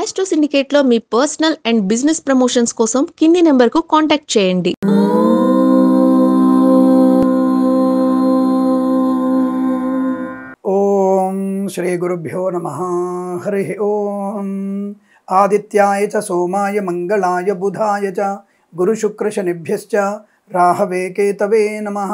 Astro సిండికేట్లో మీ personal and business promotions కోసం కింది నెంబర్కు కాంటాక్ట్ చేయండి. ఓం శ్రీ గురుభ్యో నమః. హరి ఓం. ఆదిత్యాయ చ సోమాయ మంగళాయ బుధాయ చ గురు శుక్ర శనిభ్యశ్చ రాహవే కేతవే నమః.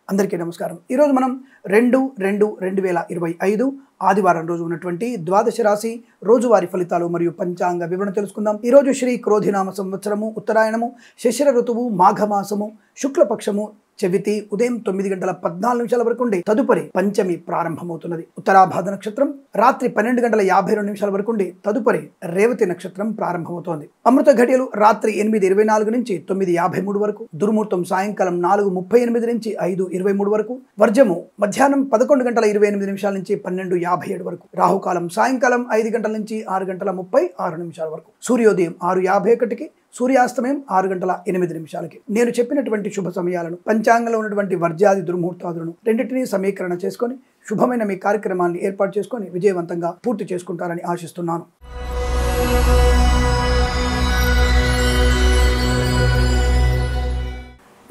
అందరికీ నమస్కారం. ఈరోజు మనం 2/2/2025 ఆదివారం రోజు ఉన్నటువంటి ద్వాదశ రాశి రోజువారీ ఫలితాలు మరియు పంచాంగ వివరణ తెలుసుకుందాం. ఈరోజు శ్రీ క్రోధినామ సంవత్సరము, ఉత్తరాయణము, శిశిర ఋతువు, మాఘమాసము, శుక్లపక్షము, చెవితి ఉదయం 9:14 వరకు ఉండి తదుపరి పంచమి ప్రారంభమవుతున్నది. ఉత్తరాభాద నక్షత్రం రాత్రి 12:52 వరకు ఉండి తదుపరి రేవతి నక్షత్రం ప్రారంభమవుతోంది. అమృత ఘడియలు రాత్రి 8:24 నుంచి 9:53 వరకు, దుర్ముహూర్తం సాయంకాలం 4:38 నుంచి 5:23 వరకు, వర్జము మధ్యాహ్నం 11:28 నుంచి 12:57 వరకు, రాహుకాలం సాయంకాలం 5 గంటల నుంచి 6:36 వరకు, సూర్యోదయం 6:51కి, సూర్యాస్తమయం 6:08. నేను చెప్పినటువంటి శుభ సమయాలను, పంచాంగంలో ఉన్నటువంటి వర్జాది దుర్ముహూర్తాదులను రెండింటినీ సమీకరణ చేసుకొని శుభమైన మీ కార్యక్రమాన్ని ఏర్పాటు చేసుకొని విజయవంతంగా పూర్తి చేసుకుంటారని ఆశిస్తున్నాను.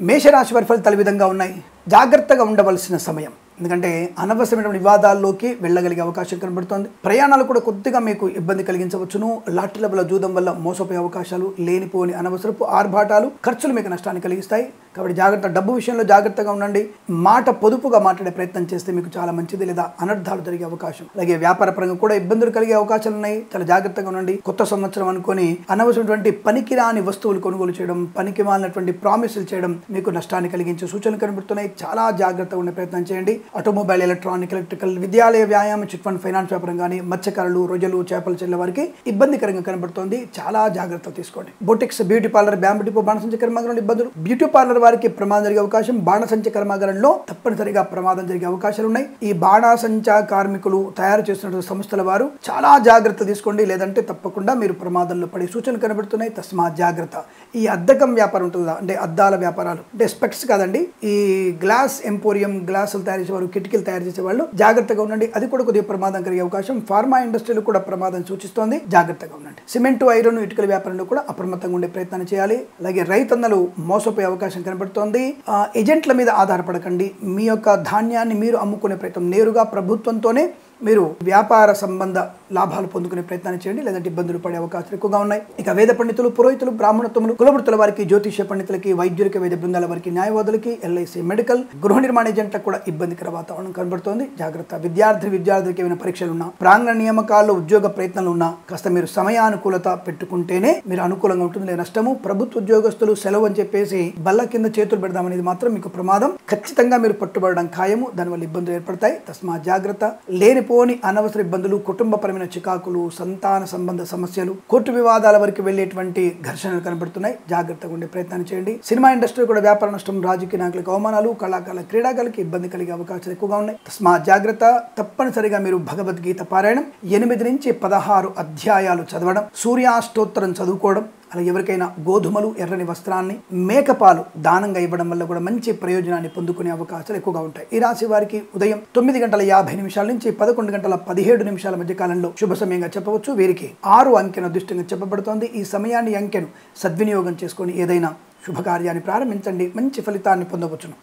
మేషరాశి వారి ఫలితాలు ఈ విధంగా ఉన్నాయి. జాగ్రత్తగా ఉండవలసిన సమయం, ఎందుకంటే అనవసరమైన వివాదాల్లోకి వెళ్ళగలిగే అవకాశం కనబడుతోంది. ప్రయాణాలు కూడా కొద్దిగా మీకు ఇబ్బంది కలిగించవచ్చును. లాటరీల వల్ల, జూదం వల్ల మోసపోయే అవకాశాలు, లేనిపోని అనవసరపు ఆర్భాటాలు, ఖర్చులు మీకు నష్టాన్ని కలిగిస్తాయి. కాబట్టి జాగ్రత్త. డబ్బు విషయంలో జాగ్రత్తగా ఉండండి. మాట పొదుపుగా మాట్లాడే ప్రయత్నం చేస్తే మీకు చాలా మంచిది, లేదా అనర్థాలు జరిగే అవకాశం. అలాగే వ్యాపార పరంగా కూడా ఇబ్బందులు కలిగే అవకాశాలు ఉన్నాయి. చాలా జాగ్రత్తగా ఉండండి. కొత్త సంవత్సరం అనుకొని అనవసరమైనటువంటి పనికిరాని వస్తువులు కొనుగోలు చేయడం, పనికి మాలినటువంటి ప్రామిసులు చేయడం మీకు నష్టాన్ని కలిగించే సూచనలు కనబడుతున్నాయి. చాలా జాగ్రత్తగా ఉండే ప్రయత్నం చేయండి. ఆటోమొబైల్, ఎలక్ట్రానిక్, ఎలక్ట్రికల్, విద్యాలయ, వ్యాయామ, చిట్ ఫండ్, ఫైనాన్స్ వ్యాపారం కానీ, మత్స్యకారులు, రొయ్యలు, చేపలు చెల్లె వారికి ఇబ్బందికరంగా కనబడుతోంది. చాలా జాగ్రత్తలు తీసుకోండి. Boutiques, beauty parlour, bamboo depot, బాణసంచ కర్మాగారంలో ఇబ్బందులు. బ్యూటీ పార్లర్ వారికి ప్రమాదం జరిగే అవకాశం. బాణసంచ కర్మాగారంలో తప్పనిసరిగా ప్రమాదం జరిగే అవకాశాలు ఉన్నాయి. ఈ బాణసంచ కార్మికులు తయారు చేస్తున్న సంస్థల వారు చాలా జాగ్రత్త తీసుకోండి, లేదంటే తప్పకుండా మీరు ప్రమాదంలో పడే సూచనలు కనబడుతున్నాయి. తస్మా జాగ్రత్త. ఈ అద్దకం వ్యాపారం ఉంటుందా, అంటే అద్దాల వ్యాపారాలు, అంటే స్పెక్ట్స్ కాదండి, ఈ గ్లాస్ ఎంపోరియం, గ్లాసులు తయారు చేసేవారు, కిటికీలు తయారు చేసే వాళ్ళు జాగ్రత్తగా ఉండండి. అది కూడా కొద్దిగా ప్రమాదం కలిగే అవకాశం. ఫార్మా ఇండస్ట్రీలో కూడా ప్రమాదం సూచిస్తోంది. జాగ్రత్తగా ఉండండి. సిమెంట్, ఐరన్, ఇటుకల వ్యాపారంలో కూడా అప్రమత్తంగా ఉండే ప్రయత్నం చేయాలి. అలాగే రైతన్నలు మోసపోయే అవకాశం కనబడుతోంది. ఏజెంట్ల మీద ఆధారపడకండి. మీ యొక్క ధాన్యాన్ని మీరు అమ్ముకునే ప్రయత్నం, నేరుగా ప్రభుత్వంతోనే మీరు వ్యాపార సంబంధ లాభాలు పొందుకునే ప్రయత్నాన్ని చేయండి, లేదంటే ఇబ్బందులు పడే అవకాశాలు ఎక్కువగా ఉన్నాయి. ఇక వేద పండితులు, పురోహితులు, బ్రాహ్మణత్వములు, కులవృత్తుల వారికి, జ్యోతిష్య పండితులకి, వైద్యులకి, వైద్య బృందాల వారికి, న్యాయవాదులకి, ఎల్ఐసి, మెడికల్, గృహ నిర్మాణ ఏజెంట్లకు కూడా ఇబ్బందికర వాతావరణం కనబడుతోంది. జాగ్రత్త. విద్యార్థులకి ఏమైనా పరీక్షలు ఉన్నా, ప్రాంగణ నియామకాల్లో ఉద్యోగ ప్రయత్నాలు ఉన్నా కాస్త మీరు సమయానుకూలత పెట్టుకుంటేనే మీరు అనుకూలంగా ఉంటుంది, లేదా నష్టము. ప్రభుత్వ ఉద్యోగస్తులు సెలవు అని చెప్పేసి బల్ల కింద చేతులు పెడదామనేది మాత్రం మీకు ప్రమాదం. ఖచ్చితంగా మీరు పట్టుబడడం ఖాయము. దానివల్ల ఇబ్బందులు ఏర్పడతాయి. తస్మా జాగ్రత్త. లేనిపోని అనవసర ఇబ్బందులు, కుటుంబపరమైన చికాకులు, సంతాన సంబంధ సమస్యలు, కోర్టు వివాదాల వరకు వెళ్లేటువంటి ఘర్షణలు కనబడుతున్నాయి. జాగ్రత్తగా ఉండే ప్రయత్నాన్ని చేయండి. సినిమా ఇండస్ట్రీ కూడా వ్యాపార నష్టం, రాజకీయ నాయకులకు అవమానాలు, కళాకారుల, క్రీడాకారులకు ఇబ్బంది కలిగే అవకాశాలు ఎక్కువగా ఉన్నాయి. తస్మా జాగ్రత్త. తప్పనిసరిగా మీరు భగవద్గీత పారాయణం 8 నుంచి 16 అధ్యాయాలు చదవడం, సూర్యాష్టోత్తరం చదువుకోవడం, అలాగే ఎవరికైనా గోధుమలు, ఎర్రని వస్త్రాన్ని, మేకపాలు దానంగా ఇవ్వడం వల్ల కూడా మంచి ప్రయోజనాన్ని పొందుకునే అవకాశాలు ఎక్కువగా ఉంటాయి. ఈ రాశి వారికి ఉదయం 9:50 నుంచి 11:17 మధ్య కాలంలో శుభ సమయంగా చెప్పవచ్చు. వీరికి 6 అంకెను అదృష్టంగా చెప్పబడుతోంది. ఈ సమయాన్ని, అంకెను సద్వినియోగం చేసుకొని ఏదైనా శుభకార్యాన్ని ప్రారంభించండి. మంచి ఫలితాన్ని పొందవచ్చును.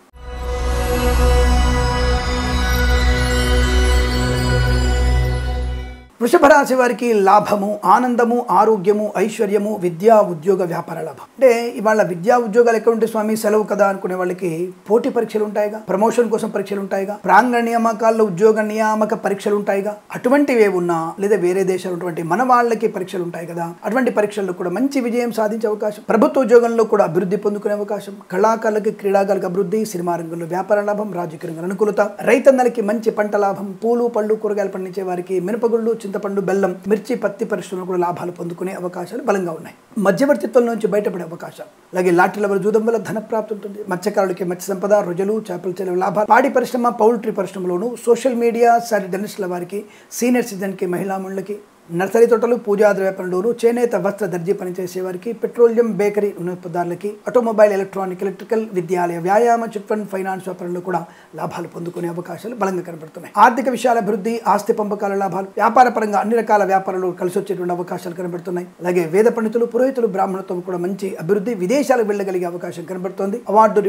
వృషభ రాశి వారికి లాభము, ఆనందము, ఆరోగ్యము, ఐశ్వర్యము, విద్యా, ఉద్యోగ, వ్యాపార లాభం. అంటే ఇవాళ విద్యా ఉద్యోగాలు ఎక్కడ ఉంటే స్వామి సెలవు కదా అనుకునే వాళ్ళకి పోటీ పరీక్షలు ఉంటాయిగా, ప్రమోషన్ కోసం పరీక్షలు ఉంటాయిగా, ప్రాంగణ నియామకాల్లో ఉద్యోగ నియామక పరీక్షలు ఉంటాయిగా. అటువంటివి ఉన్నా, లేదా వేరే దేశాలు ఉన్నటువంటి మన వాళ్ళకి పరీక్షలు ఉంటాయి కదా, అటువంటి పరీక్షల్లో కూడా మంచి విజయం సాధించే అవకాశం. ప్రభుత్వ ఉద్యోగంలో కూడా అభివృద్ధి పొందుకునే అవకాశం. కళాకారులకి, క్రీడాకారులకు అభివృద్ధి, సినిమా రంగంలో వ్యాపార లాభం, రాజకీయ రంగంలో అనుకూలత, రైతన్నలకి మంచి పంట లాభం, పూలు, పళ్ళు, కూరగాయలు పండించే వారికి మినపగుళ్ళు, చింతపండు, బెల్లం, మిర్చి, పత్తి పరిశ్రమలు కూడా లాభాలు పొందుకునే అవకాశాలు బలంగా ఉన్నాయి. మధ్యవర్తిత్వం నుంచి బయటపడే అవకాశాలు. అలాగే లాటరీల వల్ల, జూదం వల్ల ధన ప్రాప్తి ఉంటుంది. మత్స్యకారులకి మత్స్య సంపద, రొయ్యలు, చేపలు చెల్లె లాభాలు. పాడి పరిశ్రమ, పౌల్ట్రీ పరిశ్రమలోను, సోషల్ మీడియా, జర్నలిస్టుల వారికి, సీనియర్ సిటిజన్కి, మహిళా మండలికి, నర్సరీ తోటలు, పూజాది వ్యాపారులు, చేనేత వస్త్ర దర్జీ పనిచేసే వారికి, పెట్రోలియం, బేకరీ వినియోగదారులకి, ఆటోమొబైల్, ఎలక్ట్రానిక్, ఎలక్ట్రికల్, విద్యాలయ, వ్యాయామ, చిట్ ఫండ్, ఫైనాన్స్ వ్యాపారంలో కూడా లాభాలు పొందుకునే అవకాశాలు బలంగా కనబడుతున్నాయి. ఆర్థిక విషయాల అభివృద్ధి, ఆస్తి పంపకాల లాభాలు, వ్యాపార పరంగా అన్ని రకాల వ్యాపారాలు కలిసి వచ్చేటువంటి అవకాశాలు కనబడుతున్నాయి. అలాగే వేద పండితులు, పురోహితులు, బ్రాహ్మణత్వం కూడా మంచి అభివృద్ధి, విదేశాలకు వెళ్ళగలిగే అవకాశం కనబడుతోంది.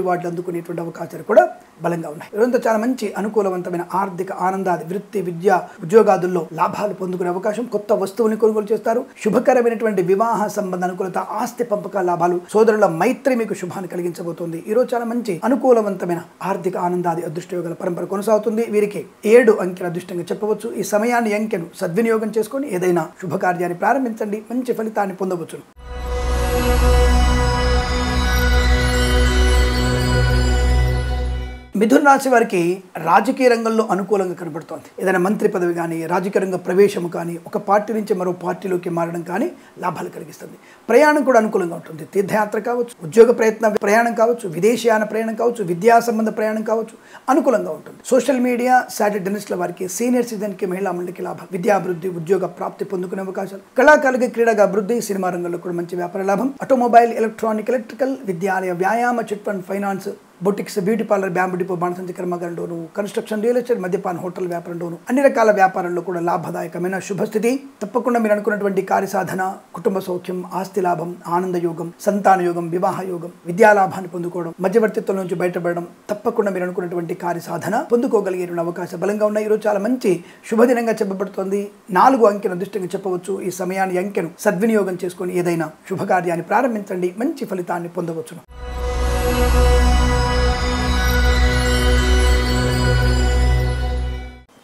రివార్డులు అందుకునేటువంటి అవకాశాలు కూడా బలంగా ఉన్నాయి. ఇదంతా చాలా మంచి అనుకూలవంతమైన ఆర్థిక ఆనందాది, వృత్తి, విద్య, ఉద్యోగాదుల్లో లాభాలు పొందుకునే అవకాశం, కొత్త వస్తువుని కొనుగోలు చేస్తారు, శుభకరమైనటువంటి వివాహ సంబంధ అనుకూలత, ఆస్తి పంపకాల లాభాలు, సోదరుల మైత్రి మీకు శుభాన్ని కలిగించబోతోంది. ఈ రోజు చాలా మంచి అనుకూలవంతమైన ఆర్థిక ఆనందాది అదృష్టయోగాల పరంపర కొనసాగుతుంది. వీరికి 7 అంకెల అదృష్టంగా చెప్పవచ్చు. ఈ సమయాన్ని, అంకెను సద్వినియోగం చేసుకొని ఏదైనా శుభకార్యాన్ని ప్రారంభించండి, మంచి ఫలితాన్ని పొందవచ్చు. మిథున రాశి వారికి రాజకీయ రంగంలో అనుకూలంగా కనబడుతోంది. ఏదైనా మంత్రి పదవి కానీ, రాజకీయ రంగ ప్రవేశం కానీ, ఒక పార్టీ నుంచి మరో పార్టీలోకి మారడం కానీ లాభాలు కలిగిస్తుంది. ప్రయాణం కూడా అనుకూలంగా ఉంటుంది. తీర్థయాత్ర కావచ్చు, ఉద్యోగ ప్రయాణం కావచ్చు, విదేశీయాన ప్రయాణం కావచ్చు, విద్యా సంబంధ ప్రయాణం కావచ్చు, అనుకూలంగా ఉంటుంది. సోషల్ మీడియా, శాటిలైట్ జర్నలిస్టుల వారికి, సీనియర్ సిటిజన్కి, మహిళా మండలికి లాభం, విద్యాభివృద్ధి, ఉద్యోగ ప్రాప్తి పొందుకునే అవకాశాలు, కళాకారులకి క్రీడగా అభివృద్ధి, సినిమా రంగంలో కూడా మంచి వ్యాపార లాభం, ఆటోమొబైల్, ఎలక్ట్రానిక్, ఎలక్ట్రికల్, విద్యాలయ, వ్యాయామ, chit fund, finance, boutiques, beauty parlour, bamboo depot, బాణసంచి కర్మాగారంలోను, కన్స్ట్రక్షన్, రియల్ ఎస్టేట్, మద్యపాన హోటల్ వ్యాపారంలోను, అన్ని రకాల వ్యాపారంలో కూడా లాభదాయకమైన శుభస్థితి. తప్పకుండా మీరు అనుకున్నటువంటి కార్యసాధన, కుటుంబ సౌఖ్యం, ఆస్తి లాభం, ఆనంద యోగం, సంతాన యోగం, వివాహ యోగం, విద్యాలాభాన్ని పొందుకోవడం, మధ్యవర్తిత్వం నుంచి బయటపడడం, తప్పకుండా మీరు అనుకున్నటువంటి కార్యసాధన పొందుకోగలిగేటువంటి అవకాశం బలంగా ఉన్నాయి. ఈరోజు చాలా మంచి శుభదినంగా చెప్పబడుతోంది. 4 అంకెను అదృష్టంగా చెప్పవచ్చు. ఈ సమయాన్ని, అంకెను సద్వినియోగం చేసుకొని ఏదైనా శుభకార్యాన్ని ప్రారంభించండి, మంచి ఫలితాన్ని పొందవచ్చును.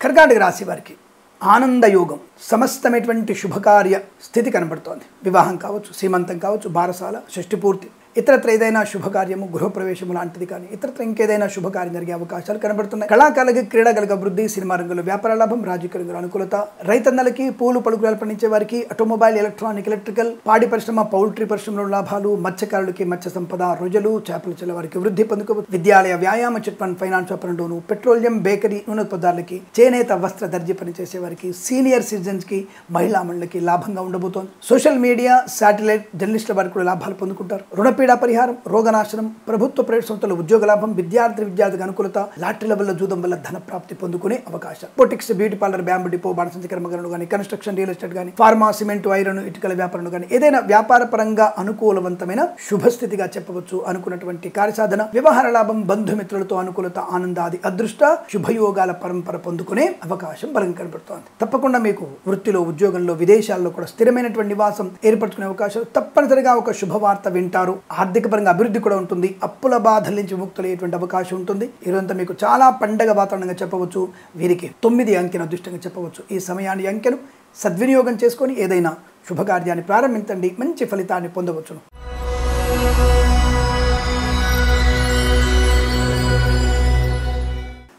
కర్కాటక రాశి వారికి ఆనందయోగం, సమస్తమైనటువంటి శుభకార్య స్థితి కనబడుతోంది. వివాహం కావచ్చు, సీమంతం కావచ్చు, బారసాల, షష్ఠి పూర్తి, ఇతరత్ర ఏదైనా శుభకార్యము, గృహప్రవేశము లాంటిది కానీ, ఇతరత్ర ఇంకేదైనా శుభకార్యం జరిగే అవకాశాలు కనబడుతున్నాయి. కళాకారులకి, క్రీడలకు అభివృద్ధి, సినిమా రంగంలో వ్యాపార లాభం, రాజకీయ రంగంలో అనుకూలత, రైతన్నలకి, పూలు పలుకురాలు పండించే వారికి, ఆటోమొబైల్, ఎలక్ట్రానిక్, ఎలక్ట్రికల్, పాడి పరిశ్రమ, పౌల్ట్రీ పరిశ్రమలో లాభాలు, మత్స్యకారులకి, మత్స్య సంపద, రొయ్యలు, చేపల చెల్ల వారికి వృద్ధి పొందుకోవచ్చు. విద్యాలయ, వ్యాయామ, చిట్ ఫండ్, ఫైనాన్స్ వ్యాపారంలోను, పెట్రోలియం, బేకరీ, నూనె పదార్థాలకి, చేనేత వస్త్ర దర్జీ పనిచేసే వారికి, సీనియర్ సిటిజన్స్ కి, మహిళా మండలికి లాభంగా ఉండబోతోంది. సోషల్ మీడియా, శాటిలైట్ జర్నలిస్టుల వారికి కూడా లాభాలు పొందుకుంటారు. రుణపీడ పరిహారం, రోగనాశనం, ప్రభుత్వ ప్రైవేట్ సంస్థల ఉద్యోగ లాభం, విద్యార్థికి అనుకూలత, లాటరీల వల్ల, జూదం వల్ల ధన ప్రాప్తి పొందుకునే అవకాశం. Boutiques, beauty parlour, bamboo depot, బాణసంచి కర్మాగారంలో కానీ, కన్స్ట్రక్షన్, రియల్ ఎస్టేట్ కానీ, ఫార్మా, సిమెంట్, ఐరన్, ఇటుకల వ్యాపారంలో కానీ, ఏదైనా వ్యాపార పరంగా అనుకూలవంతమైన శుభస్థితిగా చెప్పవచ్చు. అనుకున్నటువంటి కార్యసాధన, వ్యవహార లాభం, బంధుమిత్రులతో అనుకూలత, ఆనందాది అదృష్ట శుభయోగాల పరంపర పొందుకునే అవకాశం బలంగా కనబడుతోంది. తప్పకుండా మీకు వృత్తిలో, ఉద్యోగంలో, విదేశాల్లో కూడా స్థిరమైనటువంటి నివాసం ఏర్పరచుకునే అవకాశాలు, తప్పనిసరిగా ఒక శుభవార్త వింటారు. ఆర్థిక పరంగా అభివృద్ధి కూడా ఉంటుంది. అప్పుల బాధల నుంచి విముక్తులయ్యేటువంటి అవకాశం ఉంటుంది. ఈరోజంతా మీకు చాలా పండగ వాతావరణంగా చెప్పవచ్చు. వీరికి 9 అంకెను అదృష్టంగా చెప్పవచ్చు. ఈ సమయాన్ని, అంకెను సద్వినియోగం చేసుకొని ఏదైనా శుభకార్యాన్ని ప్రారంభించండి, మంచి ఫలితాన్ని పొందవచ్చును.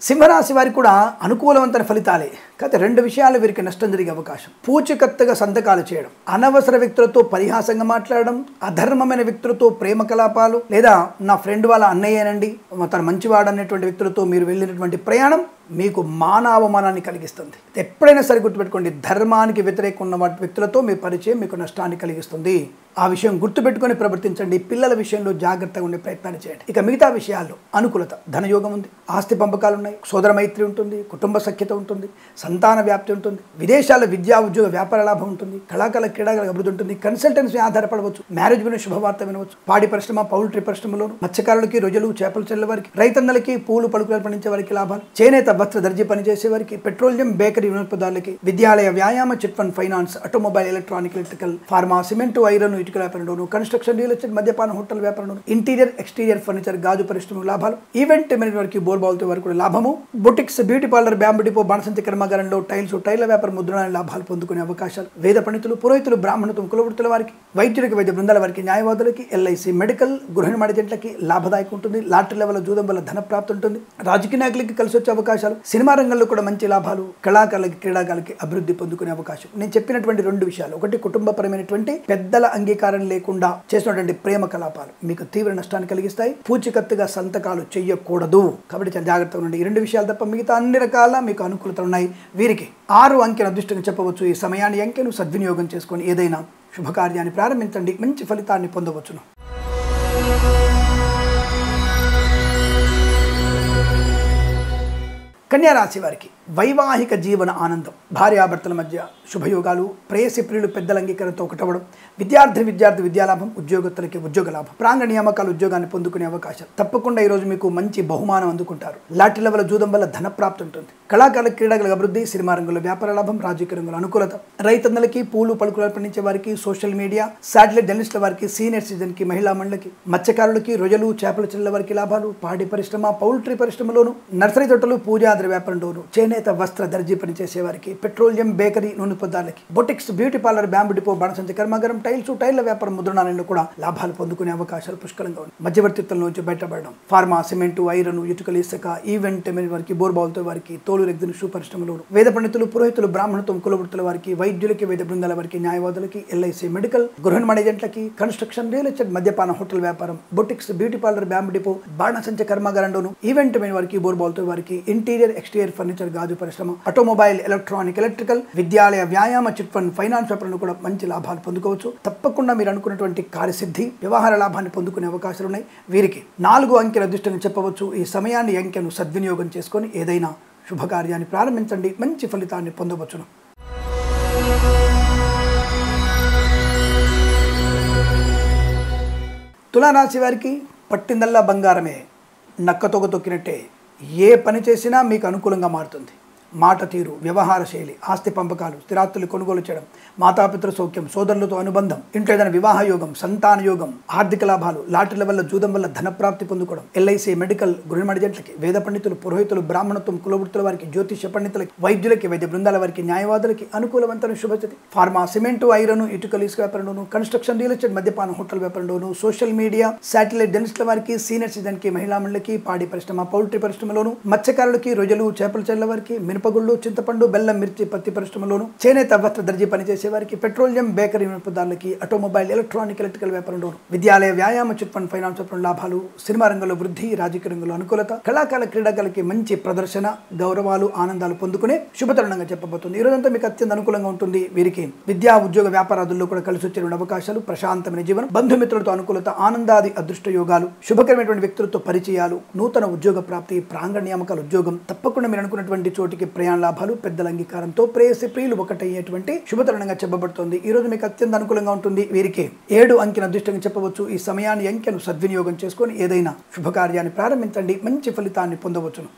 సింహరాశి వారికి కూడా అనుకూలవంతమైన ఫలితాలే. కాకపోతే 2 విషయాలు వీరికి నష్టం జరిగే అవకాశం. పూచికత్తుగా సంతకాలు చేయడం, అనవసర వ్యక్తులతో పరిహాసంగా మాట్లాడడం, అధర్మమైన వ్యక్తులతో ప్రేమ కలాపాలు, లేదా నా ఫ్రెండ్ వాళ్ళ అన్నయ్యేనండి, తన మంచివాడు అనేటువంటి వ్యక్తులతో మీరు వెళ్ళినటువంటి ప్రయాణం మీకు మానవమానాన్ని కలిగిస్తుంది. ఎప్పుడైనా సరే గుర్తుపెట్టుకోండి, ధర్మానికి వ్యతిరేకంగా ఉన్న వ్యక్తులతో మీ పరిచయం మీకు నష్టాన్ని కలిగిస్తుంది. ఆ విషయం గుర్తుపెట్టుకొని ప్రవర్తించండి. పిల్లల విషయంలో జాగ్రత్తగా ఉండే ప్రయత్నాన్ని చేయండి. ఇక మిగతా విషయాల్లో అనుకూలత, ధనయోగం ఉంది, ఆస్తి పంపకాలు ఉన్నాయి, సోదర మైత్రి ఉంటుంది, కుటుంబ సఖ్యత ఉంటుంది, సంతాన వ్యాప్తి ఉంటుంది, విదేశాల విద్యా, ఉద్యోగ, వ్యాపార లాభం ఉంటుంది, కళాకాల, క్రీడల అభివృద్ధి ఉంటుంది, కన్సల్టెన్సీ ఆధారపడవచ్చు, మ్యారేజ్ విన శుభవార్త వినవచ్చు, పాడి పరిశ్రమ, పౌల్ట్రీ పరిశ్రమలోను, మత్స్యకారులకి, రొయ్యలు, చేపల చెల్ల వారికి, రైతన్నలకి, పూలు పలుకురాలు పండించే వారికి లాభాలు, చేనేత వస్త్ర దర్జీ పనిచేసే వారికి, పెట్రోలియం, బేకరీ వినోత్పదాలకి, విద్యాలయ, వ్యాయామ, chit fund, finance, automobile, electronic, electrical, pharma, cement, iron, ఇటుకల వ్యాపారంలోను, కన్స్ట్రక్షన్, రియల్ ఎస్టేట్, మద్యపాన హోటల్ వ్యాపారంలోను, ఇంటీరియర్, ఎక్స్టీరియర్ ఫర్నిచర్, గాజు పరిశ్రమ లాభాలు, ఈవెంట్ మేనేజ్ వారికి, బోర్బాల్తో వారికి కూడా లాభము, boutiques, beauty parlour, bamboo depot, బాణసంచి కర్మాగారంలో టైల్స్, టైర్ల వ్యాపారం, ముద్రణ లాభాలు పొందుకునే అవకాశాలు, వేద పండితులు, పురోహితులు, బ్రాహ్మణత్వం, కులవృత్తుల వారికి, వైద్యులకి, వైద్య బృందాల వారికి, న్యాయవాదులకి, ఎల్ఐసి, మెడికల్, గృహ నిర్మాణ జంటలకి లాభదాయకం ఉంటుంది. లాటరీల వల్ల, జూదం వల్ల ధన ప్రాప్తి ఉంటుంది. రాజకీయ నాయకులకి కలిసి వచ్చే అవకాశాలు, సినిమా రంగంలో కూడా మంచి లాభాలు, కళాకారులకి, క్రీడాకారులకి అభివృద్ధి పొందుకునే అవకాశం. నేను చెప్పినటువంటి 2 విషయాలు, ఒకటి కుటుంబపరమైనటువంటి పెద్దల అంగీకారం లేకుండా చేసినటువంటి ప్రేమ కలాపాలు మీకు తీవ్ర నష్టాన్ని కలిగిస్తాయి. పూచికత్తుగా సంతకాలు చేయకూడదు. కాబట్టి చాలా జాగ్రత్తగా ఉండండి. ఈ 2 విషయాలు తప్ప మిగతా అన్ని రకాల మీకు అనుకూలతలు ఉన్నాయి. వీరికి 6 అంకెను అదృష్టంగా చెప్పవచ్చు. ఈ సమయాన్ని అంకెను సద్వినియోగం చేసుకొని ఏదైనా శుభకార్యాన్ని ప్రారంభించండి, మంచి ఫలితాన్ని పొందవచ్చును. కన్యా రాశి వారికి వైవాహిక జీవన ఆనందం, భార్యాభర్తల మధ్య శుభయోగాలు, ప్రేయసి ప్రియులు పెద్దల అంగీకారంతో ఒకటవడం, విద్యార్థి విద్యాలాభం, ఉద్యోగస్తులకి ఉద్యోగ లాభం, ప్రాంగణ నియామకాలు ఉద్యోగాన్ని పొందుకునే అవకాశం. తప్పకుండా ఈరోజు మీకు మంచి బహుమానం అందుకుంటారు. లాటరీ లెవెల్ జూదం వల్ల ధన ప్రాప్తి ఉంటుంది. కళాకారుల క్రీడల అభివృద్ధి, సినిమా రంగంలో వ్యాపార లాభం, రాజకీయ రంగంలో అనుకూలత, రైతన్నలకి పూలు పలుకులు పండించే వారికి, సోషల్ మీడియా శాటిలైట్ జర్నలిస్టుల వారికి, సీనియర్ సిటిజన్కి, మహిళా మండలికి, మత్స్యకారులకి, రొయ్యలు చేపల చెల్లెల వారికి లాభాలు, పాడి పరిశ్రమ, పౌల్ట్రీ పరిశ్రమలోను, నర్సరీ తోటలు, పూజా వ్యాపారంలోను, చేనేత వస్త్ర దర్జీ పనిచేసే వారికి, పెట్రోలియం బేకరీ నూనె పదార్థాలకి, boutiques beauty parlour, bamboo depot, బాణసంచ కర్మాగారం, టైర్ల వ్యాపారం, ముద్రణాలయంలో కూడా లాభాలు పొందుకునే అవకాశాలు పుష్కలంగా ఉన్నాయి. మధ్యవర్తిత్వం నుంచి బయటపడడం, ఫార్మా, సిమెంటు, ఐరన్, ఇటుకలు, ఇసుక, ఈవెంట్ వారికి, బోర్బావులతో వారికి, తోలు రెగ్జిన్ షూ పరిశ్రమలోను, వేద పండితులు, పురోహితులు, బ్రాహ్మణత్వం, కులవృత్తుల వారికి, వైద్యులకి, వైద్య బృందాల వారికి, న్యాయవాదులకి, ఎల్ఐసి మెడికల్, గృహ నిర్మాణ ఏజెంట్లకి, కన్స్ట్రక్షన్, రియల్ ఎస్టేట్, మద్యపాన హోటల్ వ్యాపారం, boutiques beauty parlour, bamboo depot, బాణసంచ కర్మాగారంలోను, ఈవెంట్ వారికి, బోర్బావులతో వారికి, ఇంటీరియర్ ఎక్స్టీరియర్ ఫర్నిచర్, గాజు పరిశ్రమ, ఆటోమొబైల్, ఎలక్ట్రికల్, విద్యాలయ, వ్యాయామ, చిట్ ఫండ్, ఫైనాన్స్ వ్యాపారంలో కూడా మంచి లాభాలు పొందుకోవచ్చు. తప్పకుండా మీరు అనుకున్నటువంటి కార్యసిద్ధి, వ్యవహార లాభాన్ని పొందుకునే అవకాశాలు ఉన్నాయి. వీరికి 4 అంకెల అదృష్టంగా చెప్పవచ్చు. ఈ సమయాన్ని అంకెను సద్వినియోగం చేసుకొని ఏదైనా శుభకార్యాన్ని ప్రారంభించండి, మంచి ఫలితాన్ని పొందవచ్చును. తులారాశి వారికి పట్టిందల్లా బంగారమే, నక్కతోక తొక్కినట్టే. ఏ పని చేసినా మీకు అనుకూలంగా మారుతుంది. మాట తీరు, వ్యవహార శైలి, ఆస్తి పంపకాలు, స్థిరాస్తులు కొనుగోలు చేయడం, మాతాపితృ సౌఖ్యం, సోదరులతో అనుబంధం, ఇంట్లో ఏదైనా వివాహ యోగం, సంతాన యోగం, ఆర్థిక లాభాలు, లాటరీల వల్ల జూదం వల్ల ధన ప్రాప్తి పొందుకోవడం, ఎల్ఐసి మెడికల్, గృహ నిర్మాణ ఏజెంట్లకి, వేద పండితులు, పురోహితులు, బ్రాహ్మణత్వం, కులవృత్తుల వారికి, జ్యోతిష పండితులకి, వైద్యులకి, వైద్య బృందాల వారికి, న్యాయవాదులకి అనుకూలవంతమైన శుభస్థితి. ఫార్మా, సిమెంటు, ఐరన్, ఇటుకలు, ఇసుక వ్యాపారంలోను, కన్స్ట్రక్షన్, రియల్ ఎస్టేట్, మద్యపాన హోటల్ వ్యాపారంలోను, సోషల్ మీడియా శాటిలైట్ జర్నలిస్టుల వారికి, సీనియర్ సిటిజన్కి, మహిళా మండలికి, పాడి పరిశ్రమ, పౌల్ట్రీ పరిశ్రమలోను, మత్స్యకారులకి, రొయ్యలు చేపల చెల్లెల వారికి, మినపగుళ్ళు, చింతపండు, బెల్లం, మిర్చి, పత్తి పరిశ్రమలోను, చేనేత వస్త్ర దర్జీ పనిచేసే వారికి, పెట్రోలియం బేకరీ పదార్థాలకి, ఆటోమొబైల్, ఎలక్ట్రికల్ వ్యాపారంలోను, విద్యాలయ, వ్యాయామ, చిట్ ఫండ్, ఫైనాన్స్ వ్యాపారం లాభాలు, సినిమా రంగంలో వృద్ధి, రాజకీయ రంగంలో అనుకూలత, కళాకారుల క్రీడాకారులకి మంచి ప్రదర్శన, గౌరవాలు, ఆనందాలు పొందుకునే శుభతరుణంగా చెప్పబోతుంది. ఈ రోజంతా మీకు అత్యంత అనుకూలంగా ఉంటుంది. వీరికి విద్యా, ఉద్యోగ, వ్యాపారాదుల్లో కూడా కలిసి వచ్చే అవకాశాలు, ప్రశాంతమైన జీవనం, బంధుమిత్రులతో అనుకూలత, ఆనందాది అదృష్ట యోగాలు, శుభకరమైనటువంటి వ్యక్తులతో పరిచయాలు, నూతన ఉద్యోగ ప్రాప్తి, ప్రాంగణ నియామకాలు, ఉద్యోగం. తప్పకుండా మీరు అనుకున్నటువంటి చోటికి ప్రయాణ లాభాలు, పెద్దల అంగీకారంతో ప్రేయసి ప్రియులు ఒకటయ్యేటువంటి శుభతరుణంగా చెప్పబడుతోంది. ఈ రోజు మీకు అత్యంత అనుకూలంగా ఉంటుంది. వీరికి 7 అంకెను అదృష్టంగా చెప్పవచ్చు. ఈ సమయాన్ని అంకెను సద్వినియోగం చేసుకొని ఏదైనా శుభకార్యాన్ని ప్రారంభించండి, మంచి ఫలితాన్ని పొందవచ్చును.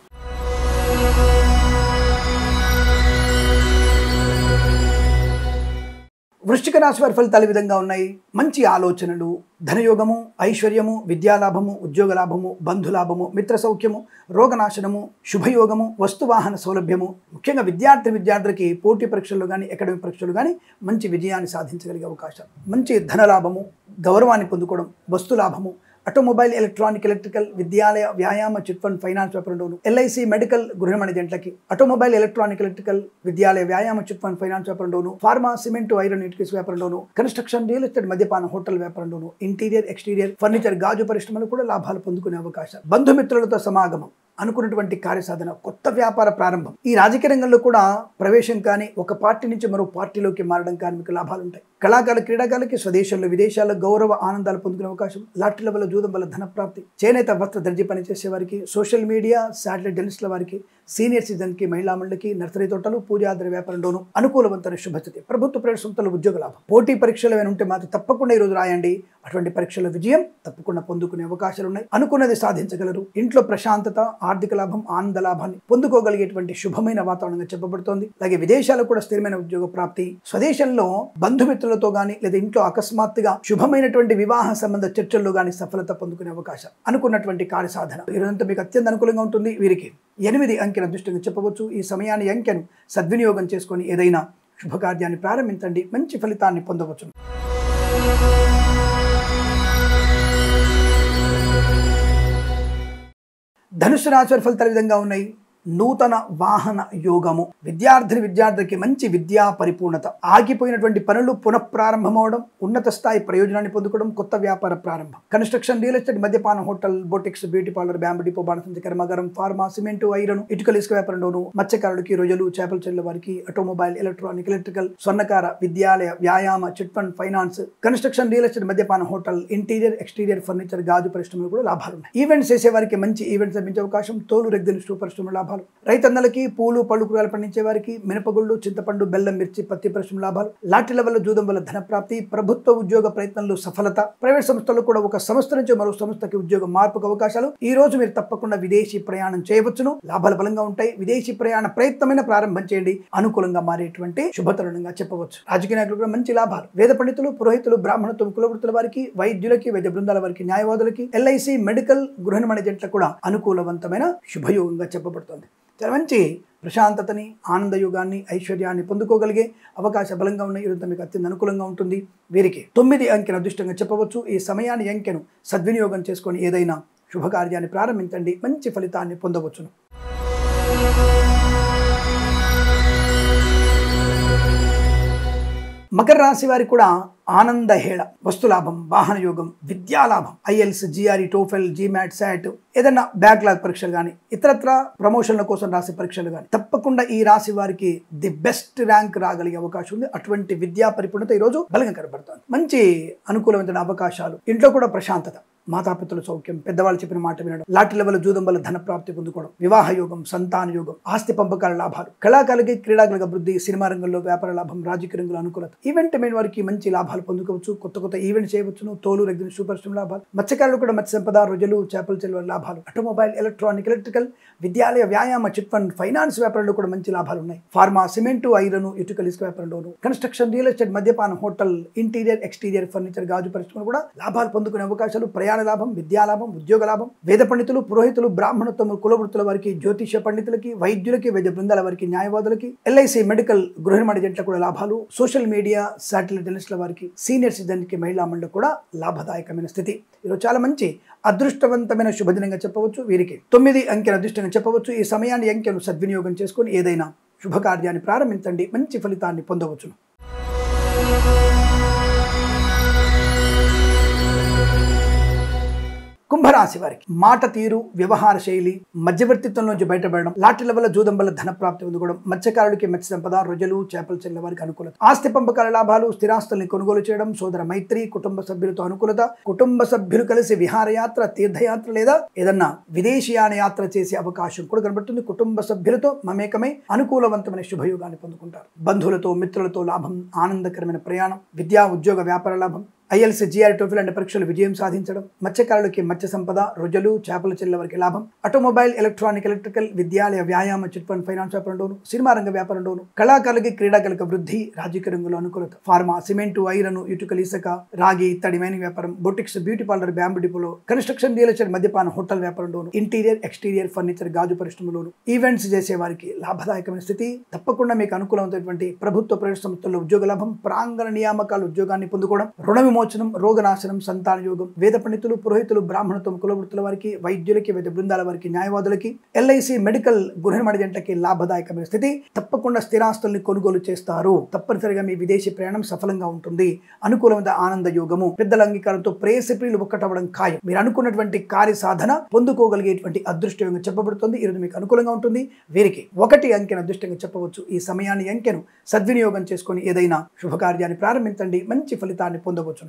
వృశ్చిక రాశి వారి ఫలితాలు ఈ విధంగా ఉన్నాయి. మంచి ఆలోచనలు, ధనయోగము, ఐశ్వర్యము, విద్యాలాభము, ఉద్యోగ లాభము, బంధులాభము, మిత్ర సౌఖ్యము, రోగనాశనము, శుభయోగము, వస్తువాహన సౌలభ్యము. ముఖ్యంగా విద్యార్థులకి పోటీ పరీక్షల్లో కానీ, అకాడమిక్ పరీక్షలు కానీ మంచి విజయాన్ని సాధించగలిగే అవకాశం, మంచి ధనలాభము, గౌరవాన్ని పొందుకోవడం, వస్తులాభము, ఆటోమొబైల్, ఎలక్ట్రికల్, విద్యాలయ, వ్యాయామ, చిట్ ఫండ్, ఫైనాన్స్ వ్యాపారంలోను, ఎల్ఐసి మెడికల్, గృహ నిర్మాణ ఏజెంట్లకి, ఆటోమొబైల్, ఎలక్ట్రికల్, విద్యాలయ, వ్యాయామ, చిట్ ఫండ్, ఫైనాన్స్ వ్యాపారంలోను, ఫార్మా, సిమెంటు, ఐరన్, ఇటుక వ్యాపారంలోను, కన్స్ట్రక్షన్, రియల్ ఎస్టేట్, మద్యపాన హోటల్ వ్యాపారంలోను, ఇంటీరియర్ ఎక్స్టీరియర్ ఫర్నిచర్, గాజు పరిశ్రమలు కూడా లాభాలు పొందుకునే అవకాశం, బంధుమిత్రులతో సమాగమం, అనుకున్నటువంటి కార్యసాధన, కొత్త వ్యాపార ప్రారంభం. ఈ రాజకీయ రంగంలో కూడా ప్రవేశం కానీ, ఒక పార్టీ నుంచి మరో పార్టీలోకి మారడం కానీ మీకు లాభాలు ఉంటాయి. కళాకారుల క్రీడాకారులకి స్వదేశంలో, విదేశాల్లో గౌరవ ఆనందాలు పొందుకునే అవకాశం, లాటరీల వల్ల జూదం వల్ల ధన ప్రాప్తి, చేనేత వస్త్ర దర్జీ పనిచేసే వారికి, సోషల్ మీడియా శాటిలైట్ జర్నలిస్టుల వారికి, సీనియర్ సిటిజన్కి, మహిళా మండలికి, నర్సరీ తోటలు, పూజాద్ర వ్యాపారంలోను అనుకూలవంతమైన శుభస్థితి, ప్రభుత్వ ప్రైవేట్ సంస్థల ఉద్యోగ లాభం. పోటీ పరీక్షలు ఏమైనా ఉంటే మాత్రం తప్పకుండా ఈరోజు రాయండి. అటువంటి పరీక్షల విజయం తప్పకుండా పొందుకునే అవకాశాలు ఉన్నాయి. అనుకున్నది సాధించగలరు. ఇంట్లో ప్రశాంతత, ఆర్థిక లాభం, ఆనంద లాభాన్ని పొందుకోగలిగేటువంటి శుభమైన వాతావరణంగా చెప్పబడుతోంది. అలాగే విదేశాల్లో కూడా స్థిరమైన ఉద్యోగ ప్రాప్తి, స్వదేశంలో బంధుమిత్రులతో కానీ లేదా ఇంట్లో అకస్మాత్తుగా శుభమైనటువంటి వివాహ సంబంధ చర్చల్లో కానీ సఫలత పొందుకునే అవకాశం, అనుకున్నటువంటి కార్యసాధన. ఈరోజంతా మీకు అత్యంత అనుకూలంగా ఉంటుంది. వీరికి 8 అంకెను అదృష్టంగా చెప్పవచ్చు. ఈ సమయాన్ని అంకెను సద్వినియోగం చేసుకొని ఏదైనా శుభకార్యాన్ని ప్రారంభించండి, మంచి ఫలితాన్ని పొందవచ్చు. ధనుసు రాశి వారి ఫలితాలు విధంగా ఉన్నాయి. నూతన వాహన యోగము, విద్యార్థికి మంచి విద్యా పరిపూర్ణత, ఆగిపోయినటువంటి పనులు పునఃప్రారంభం అవడం, ఉన్నత స్థాయి ప్రయోజనాన్ని పొందుకోవడం, కొత్త వ్యాపార ప్రారంభం, కన్స్ట్రక్షన్, రియల్ ఎస్టేట్, మద్యపానం, hotel, boutiques, beauty parlour, bamboo depot, బాణసంచి కర్మాగారం, ఫార్మా, సిమెంటు, ఐరన్, ఇటుకల ఇసుక వ్యాపారంలోను, మత్స్యకారులకి, రొయ్యలు, చేపల చెల్లెల వారికి, ఆటోమొబైల్, ఎలక్ట్రానిక్, ఎలక్ట్రికల్, స్వర్ణకార, విద్యాలయ, వ్యాయామ, chit fund, finance, construction, real estate, మద్యపానం, హోటల్, ఇంటీరియర్, ఎక్స్టీరియర్ ఫర్నిచర్, గాజు పరిశ్రమలు కూడా లాభాలు ఉన్నాయి. ఈవెంట్స్ చేసే వారికి మంచి ఈవెంట్స్ లభించే అవకాశం, తోలు రెగ్గిన స్టూ పరిశ్రమ లాభాలు, రైతన్నలకి, పూలు పళ్ళు కూరగాయలు పండించే వారికి, మినపగుళ్ళు, చింతపండు, బెల్లం, మిర్చి, పత్తి పరిశ్రమ లాభాలు, లాటరీల వల్ల, జూదం వల్ల ధన ప్రాప్తి, ప్రభుత్వ ఉద్యోగ ప్రయత్నంలో సఫలత, ప్రైవేట్ సంస్థల్లో కూడా ఒక సంస్థ నుంచి మరో సంస్థకి ఉద్యోగ మార్పుకు అవకాశాలు. ఈ రోజు మీరు తప్పకుండా విదేశీ ప్రయాణం చేయవచ్చును, లాభాలు బలంగా ఉంటాయి. విదేశీ ప్రయాణ ప్రయత్నమైన ప్రారంభం చేయండి, అనుకూలంగా మారేటువంటి శుభతరుణంగా చెప్పవచ్చు. రాజకీయ నాయకులు కూడా మంచి లాభాలు, వేద పండితులు, పురోహితులు, బ్రాహ్మణత్వం, కులవృత్తుల వారికి, వైద్యులకి, వైద్య బృందాల వారికి, న్యాయవాదులకి, ఎల్ఐసి, మెడికల్, గృహ నిర్మాణ ఏజెంట్లకు కూడా అనుకూలవంతమైన శుభయోగంగా చెప్పబడుతుంది. చాలా మంచి ప్రశాంతతని, ఆనందయోగాన్ని, ఐశ్వర్యాన్ని పొందుకోగలిగే అవకాశ బలంగా ఉన్న ఇదంతా మీకు అత్యంత అనుకూలంగా ఉంటుంది. వీరికి 9 అంకెను అదృష్టంగా చెప్పవచ్చు. ఈ సమయాన్ని, అంకెను సద్వినియోగం చేసుకొని ఏదైనా శుభకార్యాన్ని ప్రారంభించండి, మంచి ఫలితాన్ని పొందవచ్చును. మకర రాశి వారికి కూడా ఆనందహేళ, వస్తులాభం, వాహన యోగం, విద్యాలాభం, IELTS, GRE, TOEFL, GMAT, SAT, ఏదైనా బ్యాక్లాగ్ పరీక్షలు కానీ, ఇతరత్ర ప్రమోషన్ల కోసం రాసే పరీక్షలు కానీ తప్పకుండా ఈ రాశి వారికి ది బెస్ట్ ర్యాంక్ రాగలిగే అవకాశం ఉంది. అటువంటి విద్యా పరిపూర్ణత ఈరోజు బలంగా కనబడుతుంది. మంచి అనుకూలమైన అవకాశాలు, ఇంట్లో కూడా ప్రశాంతత, మాతాపితల సౌఖ్యం, పెద్దవాళ్ళు చెప్పిన మాట వినడం, లాటరీల వల్ల, జూదం వల్ల ధన ప్రాప్తి పొందుకోవడం, వివాహ యోగం, సంతాన యోగం, ఆస్తి పంపకాల లాభాలు, కళాకారులకి, క్రీడాకారుల అభివృద్ధి, సినిమా రంగంలో వ్యాపార లాభం, రాజకీయ రంగంలో అనుకూలత, ఈవెంట్ మెయిన్ వారికి మంచి లాభాలు పొందుకోవచ్చు. కొత్త ఈవెంట్ చేయవచ్చును. తోలు రెగ్గిన సూపర్ లాభాలు, మత్స్యకారులు కూడా మత్స్య సంపద, రొయ్యలు, చేపల చెల్లెల లాభాలు, ఆటోమొబైల్, ఎలక్ట్రానిక్, ఎలక్ట్రికల్, విద్యాలయ, వ్యాయామ, చిట్ ఫండ్, ఫైనాన్స్ వ్యాపారంలో కూడా మంచి లాభాలు ఉన్నాయి. ఫార్మా, సిమెంటు, ఐరన్, ఇటుకల ఇసుక వ్యాపారంలోను, కన్స్ట్రక్షన్, రియల్ ఎస్టేట్, మద్యపానం, హోటల్, ఇంటీరియర్, ఎక్స్టీరియర్ ఫర్నిచర్, గాజు పరిశ్రమలు కూడా లాభాలు పొందుకునే అవకాశాలు. ప్రయాణ లాభం, విద్యాలాభం, ఉద్యోగ లాభం, వేద పండితులు, పురోహితులు, బ్రాహ్మణత్వం, కులవృత్తుల వారికి, జ్యోతిష పండితులకి, వైద్యులకి, వైద్య బృందాల వారికి, న్యాయవాదులకి, ఎల్ఐసి, మెడికల్, గృహ నిర్మాణ ఏజెంట్లకు కూడా లాభాలు. సోషల్ మీడియా, శాటిలైట్ జర్నలిస్టుల వారికి, సీనియర్ సిటిజన్ కి, మహిళా మండలికి కూడా లాభదాయకమైన స్థితి. ఈరోజు చాలా మంచి అదృష్టవంతమైన శుభదినంగా చెప్పవచ్చు. వీరికి 9 అంకెను అదృష్టంగా చెప్పవచ్చు. ఈ సమయాన్ని, అంకెను సద్వినియోగం చేసుకుని ఏదైనా శుభకార్యాన్ని ప్రారంభించండి, మంచి ఫలితాన్ని పొందవచ్చును. కుంభరాశి వారికి మాట తీరు, వ్యవహార శైలి, మధ్యవర్తిత్వం నుంచి బయటపడడం, లాటరీల వల్ల, జూదం వల్ల ధన ప్రాప్తి పొందుకోవడం, మత్స్యకారులకి మత్స్య సంపద, రొయ్యలు, చేపల చెల్లెల వారికి అనుకూలత, ఆస్తి పంపకాల లాభాలు, స్థిరాస్తుల్ని కొనుగోలు చేయడం, సోదర మైత్రి, కుటుంబ సభ్యులతో అనుకూలత, కుటుంబ సభ్యులు కలిసి విహారయాత్ర, తీర్థయాత్ర లేదా ఏదన్నా విదేశీయాన యాత్ర చేసే అవకాశం కూడా కనబడుతుంది. కుటుంబ సభ్యులతో మమేకమై అనుకూలవంతమైన శుభయోగాన్ని పొందుకుంటారు. బంధువులతో, మిత్రులతో లాభం, ఆనందకరమైన ప్రయాణం, విద్యా, ఉద్యోగ, వ్యాపార లాభం, ఐఎల్స్, జిఆర్, టోఫెల్ అనే పరీక్షలు విజయం సాధించడం, మత్స్యకారులకి మత్స్య సంపద, రొయ్యలు, చేపల చెల్లెల వారికి లాభం, ఆటోమొబైల్, ఎలక్ట్రానిక్, ఎలక్ట్రికల్, విద్యాలయ, వ్యాయామ, చిట్ ఫండ్, ఫైనాన్స్ వ్యాపారంలోను, సినిమా రంగ వ్యాపారంలోను, కళాకారులకి, క్రీడాకారులకు వృద్ధి, రాజకీయ రంగంలో అనుకూలత, ఫార్మా, సిమెంటు, ఐరన్, ఇటుకల ఇసుక, రాగి, ఇత్తడి, మైనింగ్ వ్యాపారం, బొటిక్స్, బ్యూటీ పార్లర్, బ్యాంబు డిపోలో, కన్స్ట్రక్షన్, రియల్ ఎస్టేట్, మద్యపానం, హోటల్ వ్యాపారంలోను, ఇంటీరియర్, ఎక్స్టీరియర్ ఫర్నిచర్, గాజు పరిశ్రమలోను, ఈవెంట్స్ చేసే వారికి లాభదాయకమైన స్థితి. తప్పకుండా మీకు అనుకూలమైనటువంటి ప్రభుత్వ, ప్రైవేట్ సంస్థల్లో ఉద్యోగ లాభం, ప్రాంగణ నియామకాలు, ఉద్యోగాన్ని పొందుకోవడం, రుణ విమోచనం, రోగనాశనం, సంతాన యోగం, వేద పండితులు, పురోహితులు, బ్రాహ్మణత్వం, కులవృత్తుల వారికి, వైద్యులకి, వైద్య బృందాల వారికి, న్యాయవాదులకి, ఎల్ఐసి, మెడికల్, గృహ నిర్మాణ ఏజెంట్లకి లాభదాయకమైన స్థితి. తప్పకుండా స్థిరాస్తుల్ని కొనుగోలు చేస్తారు. తప్పనిసరిగా మీ విదేశీ ప్రయాణం సఫలంగా ఉంటుంది. అనుకూలమైన ఆనంద యోగము, పెద్దల అంగీకారంతో ప్రేయసిప్రియులు ఒక్కటవడం ఖాయం. మీరు అనుకున్నటువంటి కార్య సాధన పొందుకోగలిగేటువంటి అదృష్టంగా చెప్పబడుతుంది. ఈరోజు మీకు అనుకూలంగా ఉంటుంది. వీరికి 1 అంకెను అదృష్టంగా చెప్పవచ్చు. ఈ సమయాన్ని, అంకెను సద్వినియోగం చేసుకొని ఏదైనా శుభకార్యాన్ని ప్రారంభించండి, మంచి ఫలితాన్ని పొందవచ్చు.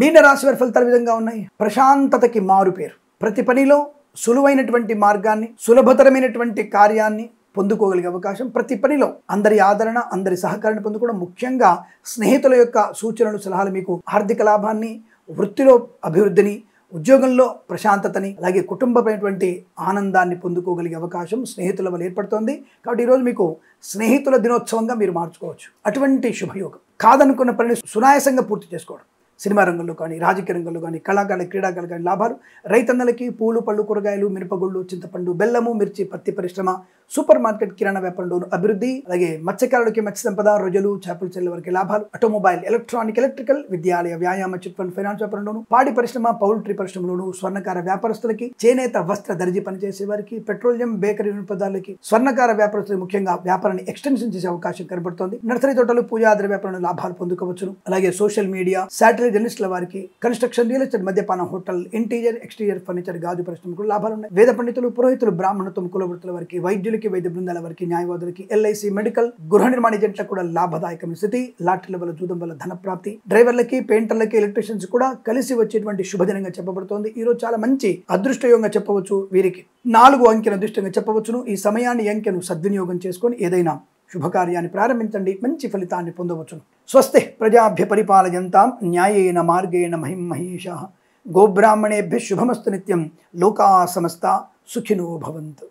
మీన రాశి వారి ఫలితాలు విధంగా ఉన్నాయి. ప్రశాంతతకి మారు పేరు. ప్రతి పనిలో సులువైనటువంటి మార్గాన్ని, సులభతరమైనటువంటి కార్యాన్ని పొందుకోగలిగే అవకాశం. ప్రతి పనిలో అందరి ఆదరణ, అందరి సహకారాన్ని పొందుకోవడం, ముఖ్యంగా స్నేహితుల యొక్క సూచనలు, సలహాలు మీకు ఆర్థిక లాభాన్ని, వృత్తిలో అభివృద్ధిని, ఉద్యోగంలో ప్రశాంతతని, అలాగే కుటుంబమైనటువంటి ఆనందాన్ని పొందుకోగలిగే అవకాశం స్నేహితుల వల్ల ఏర్పడుతోంది. కాబట్టి ఈరోజు మీకు స్నేహితుల దినోత్సవంగా మీరు మార్చుకోవచ్చు. అటువంటి శుభయోగం. కాదనుకున్న పనిని సునాయాసంగా పూర్తి చేసుకోవడం, సినిమా రంగంలో కానీ, రాజకీయ రంగంలో కానీ, కళాకారులు, క్రీడాకారులు కానీ లాభాలు. రైతన్నలకి పూలు, పళ్ళు, కూరగాయలు, మిరపగుళ్ళు, చింతపండు, బెల్లము, మిర్చి, పత్తి పరిశ్రమ, సూపర్ మార్కెట్, కిరాణా వ్యాపారంలోను అభివృద్ధి. అలాగే మత్స్యకారులకి మత్స్య సంపద, రొయ్యలు, చేపలు చెల్లె వరకు లాభాలు. ఆటోమొబైల్, ఎలక్ట్రానిక్, ఎలక్ట్రికల్, విద్యాలయ, వ్యాయామ, చిట్ ఫండ్, ఫైనాన్స్ వ్యాపారంలోను, పాడి పరిశ్రమ, పౌల్ట్రీ పరిశ్రమలోను, స్వర్ణకార వ్యాపారస్తులకి, చేనేత, వస్త్ర, దర్జీ పనిచేసే వారికి, పెట్రోలియం, బేకరీ వినియోగదారులకి, స్వర్ణకార వ్యాపారస్తులు ముఖ్యంగా వ్యాపారాన్ని ఎక్స్టెన్షన్ చేసే అవకాశం కనబడుతోంది. నర్సరీ తోటలు, పూజాద్ర వ్యాపారంలో లాభాలు పొందుకోవచ్చును. అలాగే సోషల్ మీడియా, శాటిలైట్ జర్నలిస్టుల వారికి, కన్స్ట్రక్షన్, రియల్ ఎస్టేట్, మద్యపానం, హోటల్, ఇంటీరియర్, ఎక్స్టీరియర్ ఫర్నిచర్, గాజు పరిశ్రమకు లాభాలు ఉన్నాయి. వేద పండితులు, పురోహితులు, బ్రాహ్మణత్వం, కులవృత్తుల వారికి, వైద్యులకి, వైద్య బృందాల వారికి, న్యాయవాదులకి, ఎల్ఐసి, మెడికల్, గృహ నిర్మాణ ఏజెంట్లకు కూడా లాభదాయకమైన స్థితి. లాటరీల వల్ల, జూదం వల్ల ధన ప్రాప్తి. డ్రైవర్లకి, పెయింటర్లకి, ఎలక్ట్రీషియన్స్ కూడా కలిసి వచ్చేటువంటి శుభదినంగా చెప్పబడుతోంది. ఈ రోజు చాలా మంచి అదృష్టయోగంగా చెప్పవచ్చు. వీరికి 4 అంకెను అదృష్టంగా చెప్పవచ్చును. ఈ సమయాన్ని, అంకెను సద్వినియోగం చేసుకొని ఏదైనా శుభకార్యాన్ని ప్రారంభించండి, మంచి ఫలితాన్ని పొందవచ్చును. స్వస్తి ప్రజాభ్య పరిపాలయంతాం న్యాయేన మార్గేణ మహిం మహేషాః. గోబ్రాహ్మణేభ్యః శుభమస్తు నిత్యం. లోకా సమస్తా సుఖినో భవంతు.